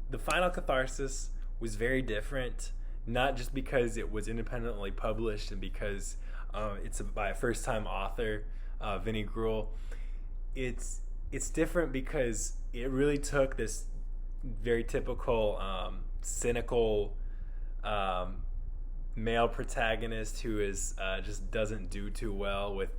the final Catharsis was very different, not just because it was independently published and because it's by a first-time author, Vinnie Grewal. It's different because it really took this very typical cynical male protagonist who is just doesn't do too well with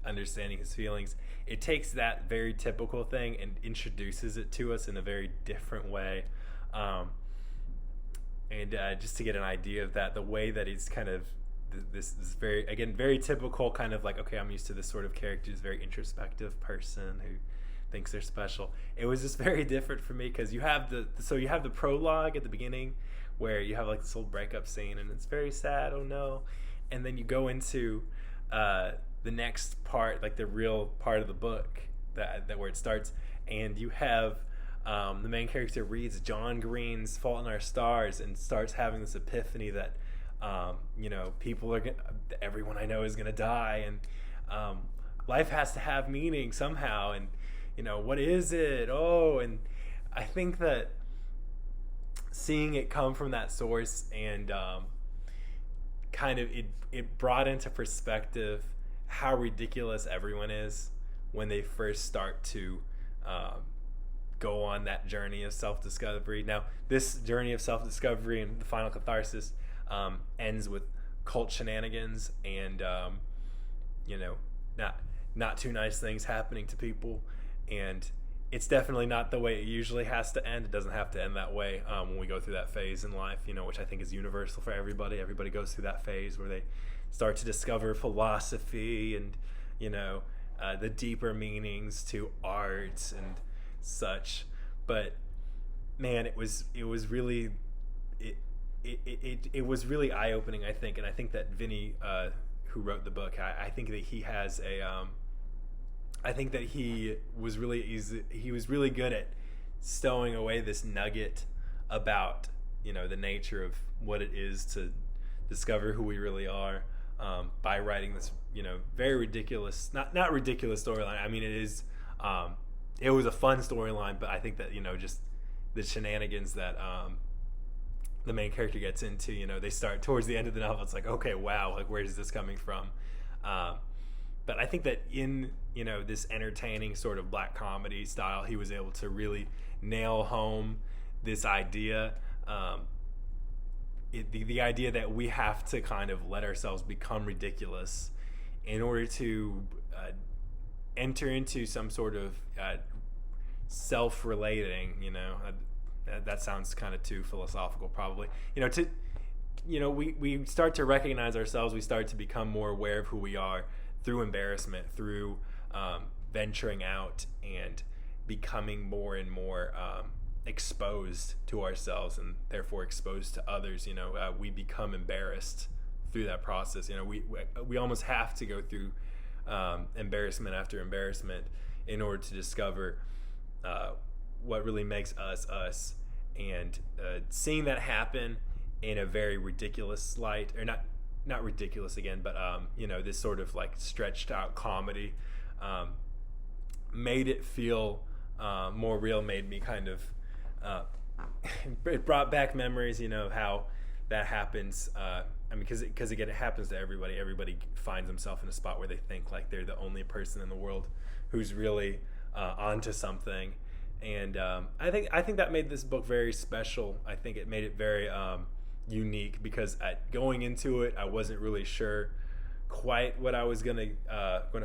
understanding his feelings. It takes that very typical thing and introduces it to us in a very different way. And just to get an idea of that, the way that he's kind of this very, again, very typical kind of like, okay, I'm used to this sort of character, this very introspective person who thinks they're special. It was just very different for me because you have the prologue at the beginning where you have like this whole breakup scene and it's very sad, oh no, and then you go into the next part, like the real part of the book that where it starts, and you have the main character reads John Green's Fault in Our Stars and starts having this epiphany that people are everyone I know is gonna die, and life has to have meaning somehow, and what is it? Oh, and I think that seeing it come from that source and kind of it brought into perspective how ridiculous everyone is when they first start to go on that journey of self-discovery. Now, this journey of self-discovery and the final Catharsis ends with cult shenanigans and not too nice things happening to people, and it's definitely not the way it usually has to end. It doesn't have to end that way when we go through that phase in life, which I think is universal for everybody. Everybody goes through that phase where they start to discover philosophy and the deeper meanings to art and such. But man, it was really it was really eye-opening, I think. And I think that Vinnie, who wrote the book, I think that he has I think that he was really good at stowing away this nugget about the nature of what it is to discover who we really are, by writing this very ridiculous, not ridiculous storyline. I mean, it was a fun storyline, but I think that just the shenanigans that the main character gets into, they start towards the end of the novel. It's like, okay, wow, like where is this coming from? But I think that in this entertaining sort of black comedy style, he was able to really nail home this idea, the idea that we have to kind of let ourselves become ridiculous in order to enter into some sort of self-relating. That sounds kind of too philosophical, probably. We start to recognize ourselves. We start to become more aware of who we are through embarrassment, through venturing out and becoming more and more exposed to ourselves and therefore exposed to others. We become embarrassed through that process. We almost have to go through embarrassment after embarrassment in order to discover what really makes us us. And seeing that happen in a very ridiculous light, or not ridiculous again, but this sort of like stretched out comedy, made it feel more real. Made me kind of it brought back memories, of how that happens. Because again, it happens to everybody. Everybody finds himself in a spot where they think like they're the only person in the world who's really onto something. And I think that made this book very special. I think it made it very unique, because going into it, I wasn't really sure quite what I was gonna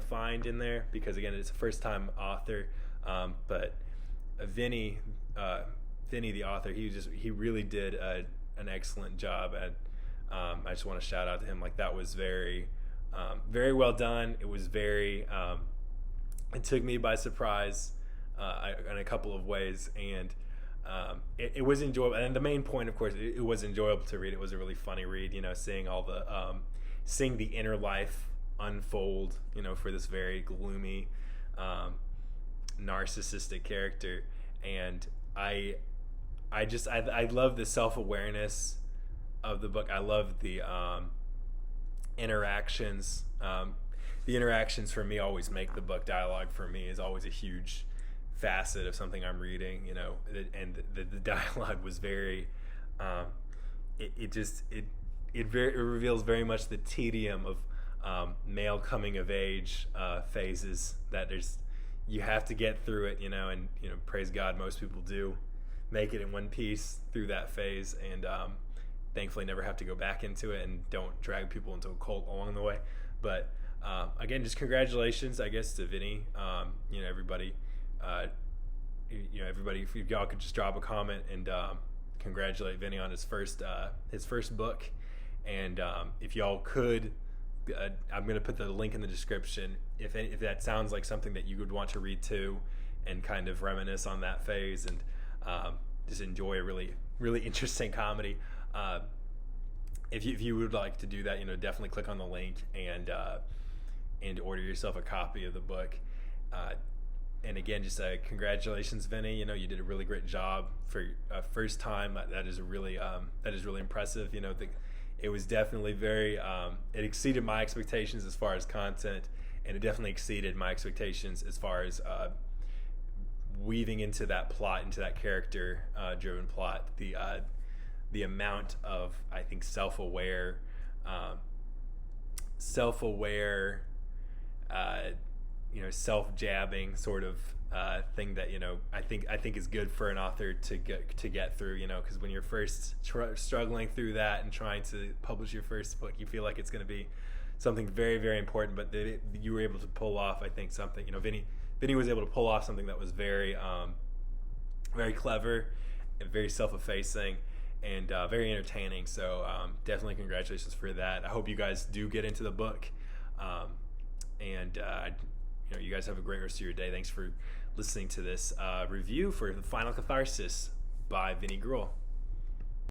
find in there, because again, it's a first time author. But Vinnie the author, he really did an excellent job at. I just want to shout out to him. Like, that was very well done. It was very. It took me by surprise in a couple of ways, and it was enjoyable. And the main point, of course, it was enjoyable to read. It was a really funny read. Seeing all the seeing the inner life unfold. For this very gloomy, narcissistic character, and I love the self-awareness of the book. I love the interactions. The interactions for me always make the book. Dialogue for me is always a huge facet of something I'm reading, you know, and the dialogue was very, it reveals very much the tedium of male coming of age phases, that you have to get through it, you know, and, you know, praise God, most people do make it in one piece through that phase, and thankfully never have to go back into it and don't drag people into a cult along the way. But again, just congratulations, I guess, to Vinnie. You know, everybody, if y'all could just drop a comment and congratulate Vinnie on his first book. And if y'all could, I'm going to put the link in the description. If that sounds like something that you would want to read too, and kind of reminisce on that phase, and just enjoy a really, really interesting comedy. If you would like to do that, you know, definitely click on the link and order yourself a copy of the book. And again, just congratulations, Vinnie. You know, you did a really great job for first time. That is really impressive. You know, it was definitely very. It exceeded my expectations as far as content, and it definitely exceeded my expectations as far as weaving into that plot, into that character driven plot. The amount of, I think, self-aware, you know, self-jabbing sort of thing that, you know, I think is good for an author to get through, you know, because when you're first struggling through that and trying to publish your first book, you feel like it's going to be something very, very important, but you were able to pull off, I think, something, you know, Vinnie was able to pull off something that was very, very clever and very self-effacing and very entertaining. So definitely congratulations for that. I hope you guys do get into the book, and you know, you guys have a great rest of your day. Thanks for listening to this review for The Final Catharsis by Vinnie Grewal.